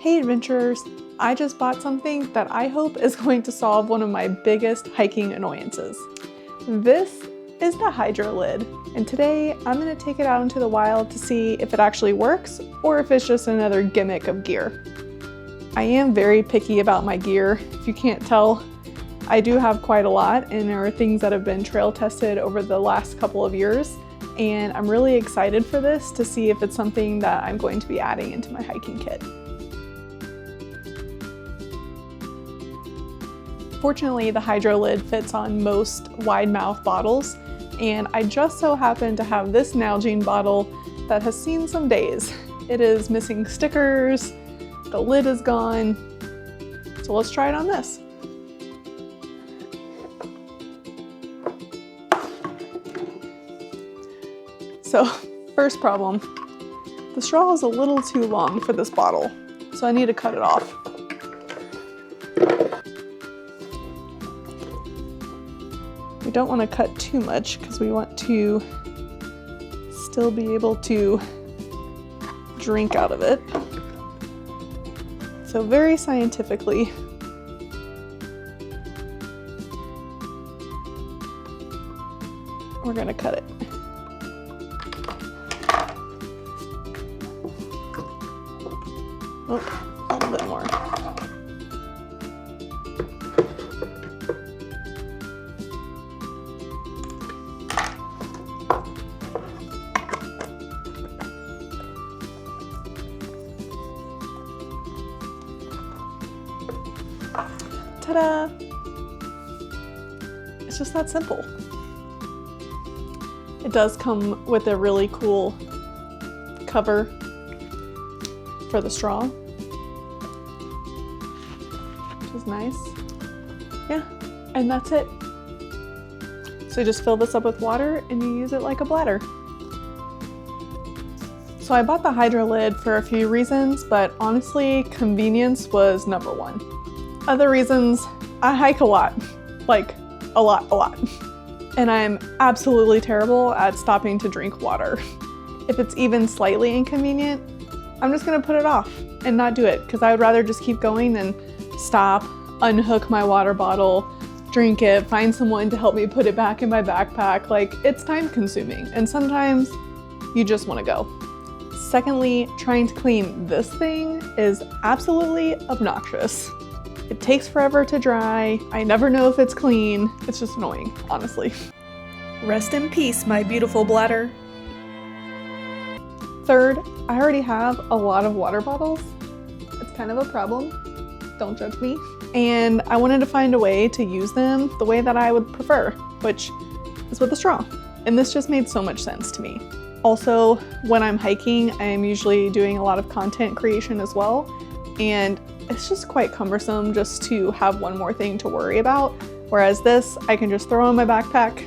Hey adventurers, I just bought something that I hope is going to solve one of my biggest hiking annoyances. This is the HydroLid, and today I'm going to take it out into the wild to see if it actually works or if it's just another gimmick of gear. I am very picky about my gear. If you can't tell, I do have quite a lot, and there are things that have been trail tested over the last couple of years, and I'm really excited for this to see if it's something that I'm going to be adding into my hiking kit. Fortunately, the HydroLid fits on most wide mouth bottles, and I just so happen to have this Nalgene bottle that has seen some days. It is missing stickers, the lid is gone, so let's try it on this. So, first problem, the straw is a little too long for this bottle, so I need to cut it off. We don't want to cut too much because we want to still be able to drink out of it. So very scientifically, we're going to cut it. Oh, a little bit more. Ta-da! It's just that simple. It does come with a really cool cover for the straw, which is nice. Yeah, and that's it. So you just fill this up with water and you use it like a bladder. So I bought the HydroLid for a few reasons, but honestly, convenience was number one. Other reasons, I hike a lot, like a lot. And I'm absolutely terrible at stopping to drink water. If it's even slightly inconvenient, I'm just gonna put it off and not do it because I would rather just keep going than stop, unhook my water bottle, drink it, find someone to help me put it back in my backpack. Like, it's time consuming and sometimes you just wanna go. Secondly, trying to clean this thing is absolutely obnoxious. It takes forever to dry. I never know if it's clean. It's just annoying, honestly. Rest in peace, my beautiful bladder. Third, I already have a lot of water bottles. It's kind of a problem. Don't judge me. And I wanted to find a way to use them the way that I would prefer, which is with a straw. And this just made so much sense to me. Also, when I'm hiking, I am usually doing a lot of content creation as well. And it's just quite cumbersome just to have one more thing to worry about. Whereas this, I can just throw in my backpack,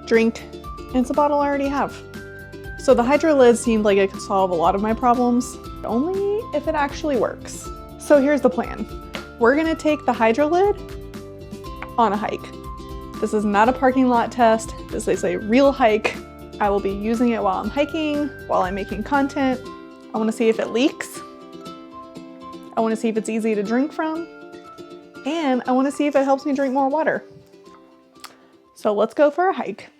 drink, and it's a bottle I already have. So the HydroLid seemed like it could solve a lot of my problems, only if it actually works. So here's the plan. We're gonna take the HydroLid on a hike. This is not a parking lot test. This is a real hike. I will be using it while I'm hiking, while I'm making content. I wanna see if it leaks. I wanna see if it's easy to drink from. And I wanna see if it helps me drink more water. So let's go for a hike.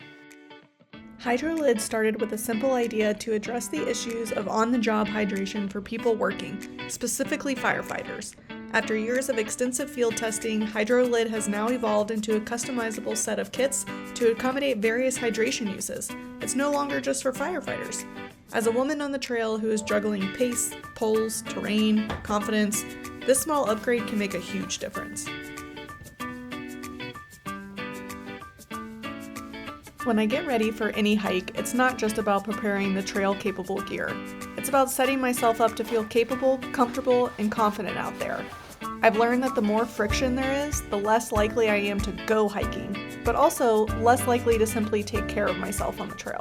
HydroLid started with a simple idea to address the issues of on-the-job hydration for people working, specifically firefighters. After years of extensive field testing, HydroLid has now evolved into a customizable set of kits to accommodate various hydration uses. It's no longer just for firefighters. As a woman on the trail who is juggling pace, poles, terrain, confidence, this small upgrade can make a huge difference. When I get ready for any hike, it's not just about preparing the trail-capable gear. It's about setting myself up to feel capable, comfortable, and confident out there. I've learned that the more friction there is, the less likely I am to go hiking, but also less likely to simply take care of myself on the trail.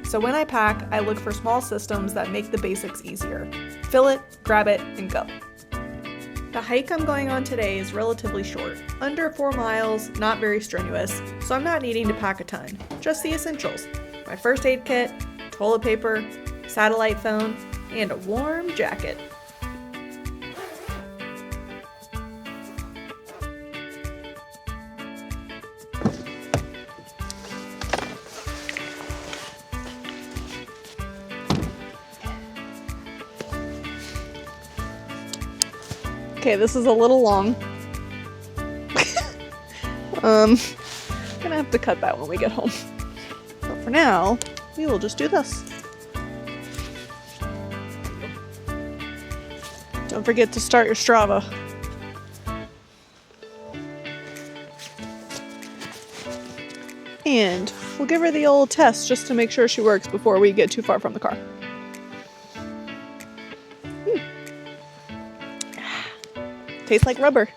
So when I pack, I look for small systems that make the basics easier. Fill it, grab it, and go. The hike I'm going on today is relatively short, under 4 miles, not very strenuous, so I'm not needing to pack a ton, just the essentials. My first aid kit, toilet paper, satellite phone, and a warm jacket. Okay, this is a little long. I'm gonna have to cut that when we get home. But for now, we will just do this. Don't forget to start your Strava. And we'll give her the old test just to make sure she works before we get too far from the car. Tastes like rubber.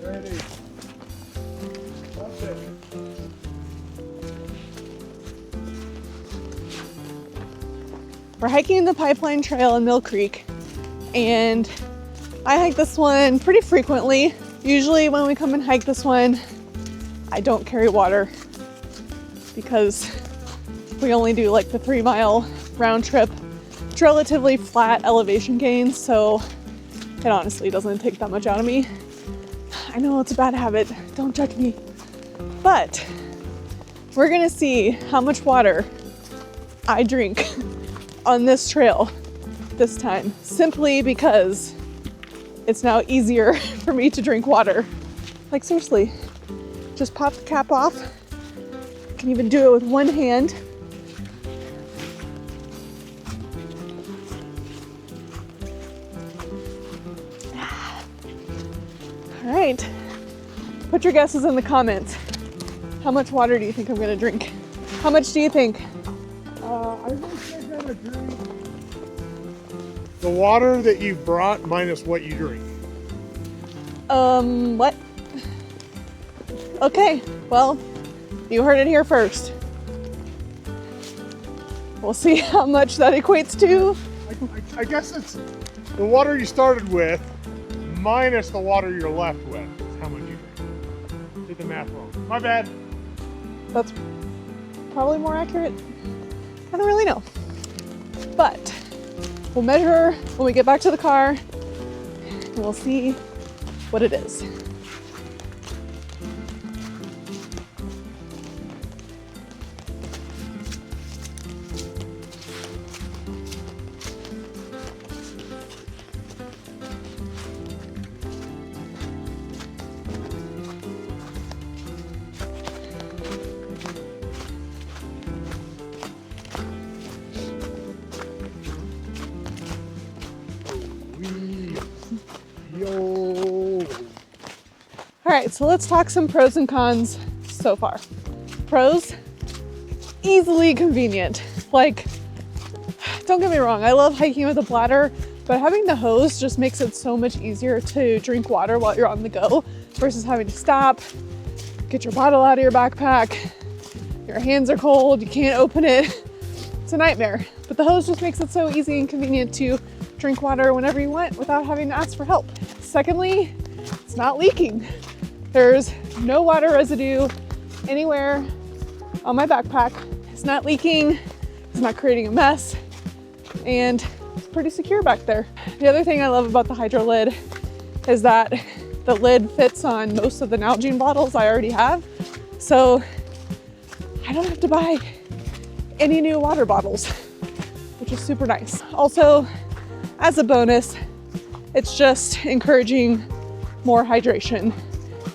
Ready. That's it. We're hiking the Pipeline Trail in Mill Creek, and I hike this one pretty frequently. Usually when we come and hike this one, I don't carry water because we only do like the 3-mile round trip. It's relatively flat elevation gains, so it honestly doesn't take that much out of me. I know it's a bad habit, don't judge me. But we're gonna see how much water I drink on this trail this time, simply because it's now easier for me to drink water. Like seriously, just pop the cap off. You can even do it with one hand. All right, put your guesses in the comments. How much water do you think I'm gonna drink? How much do you think? I think you're gonna drink the water that you brought minus what you drink. What? Okay, well, you heard it here first. We'll see how much that equates to. I guess it's the water you started with minus the water you're left with. Is how much you drink. Did the math wrong. My bad. That's probably more accurate. I don't really know. But we'll measure when we get back to the car and we'll see what it is. All right, so let's talk some pros and cons so far. Pros, easily convenient. Like, don't get me wrong, I love hiking with a bladder, but having the hose just makes it so much easier to drink water while you're on the go versus having to stop, get your bottle out of your backpack. Your hands are cold, you can't open it. It's a nightmare, but the hose just makes it so easy and convenient to drink water whenever you want without having to ask for help. Secondly, it's not leaking. There's no water residue anywhere on my backpack. It's not leaking, it's not creating a mess, and it's pretty secure back there. The other thing I love about the HydroLid is that the lid fits on most of the Nalgene bottles I already have, so I don't have to buy any new water bottles, which is super nice. Also, as a bonus, it's just encouraging more hydration.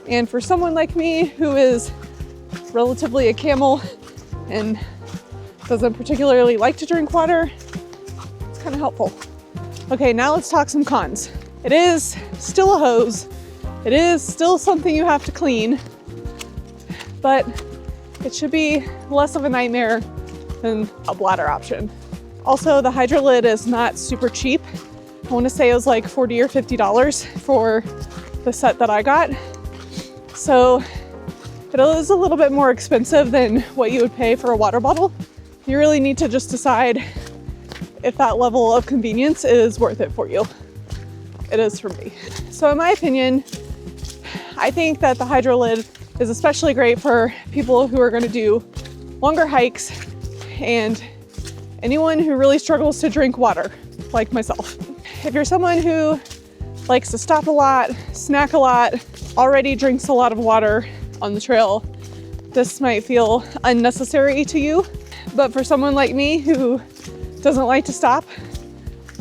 And for someone like me who is relatively a camel and doesn't particularly like to drink water, it's kind of helpful. Okay, now let's talk some cons. It is still a hose. It is still something you have to clean, but it should be less of a nightmare than a bladder option. Also, the HydroLid is not super cheap. I want to say it was like $40 or $50 for the set that I got. So it is a little bit more expensive than what you would pay for a water bottle. You really need to just decide if that level of convenience is worth it for you. It is for me. So in my opinion, I think that the HydroLid is especially great for people who are going to do longer hikes and anyone who really struggles to drink water, like myself. If you're someone who likes to stop a lot, snack a lot, already drinks a lot of water on the trail, this might feel unnecessary to you. But for someone like me who doesn't like to stop,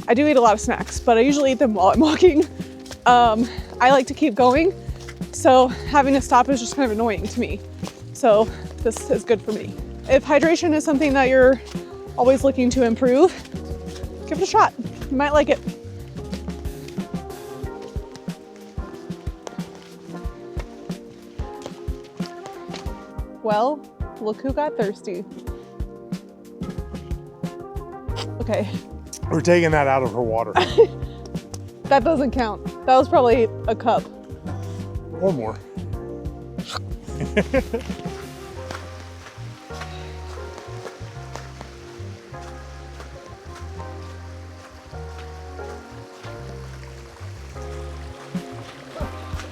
I do eat a lot of snacks, but I usually eat them while I'm walking. I like to keep going, so having to stop is just kind of annoying to me. So this is good for me. If hydration is something that you're always looking to improve, give it a shot. You might like it. Well, look who got thirsty. Okay. We're taking that out of her water. That doesn't count. That was probably a cup. Or more.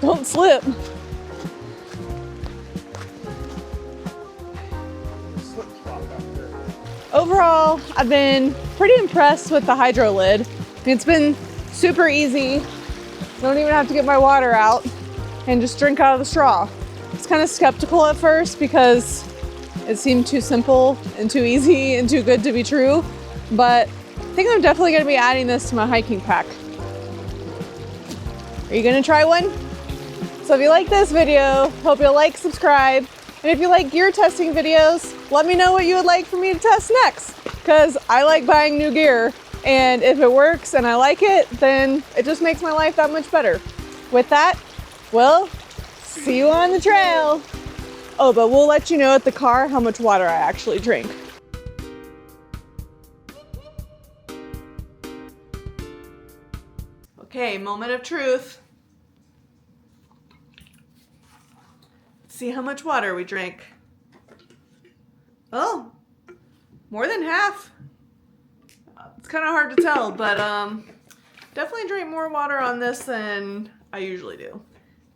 Don't slip. Overall, I've been pretty impressed with the HydroLid. It's been super easy. Don't even have to get my water out and just drink out of the straw. I was kind of skeptical at first because it seemed too simple and too easy and too good to be true, but I think I'm definitely gonna be adding this to my hiking pack. Are you gonna try one? So if you like this video, hope you'll like, subscribe, and if you like gear testing videos, let me know what you would like for me to test next, because I like buying new gear, and if it works and I like it, then it just makes my life that much better. With that, well, see you on the trail. Oh, but we'll let you know at the car how much water I actually drink. Okay, moment of truth. See how much water we drank. Oh, more than half. It's kind of hard to tell, but definitely drink more water on this than I usually do.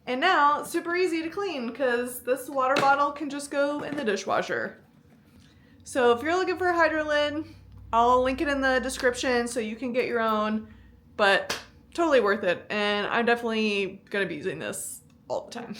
And now it's super easy to clean because this water bottle can just go in the dishwasher. So if you're looking for a HydroLid, I'll link it in the description so you can get your own, but totally worth it. And I'm definitely gonna be using this all the time.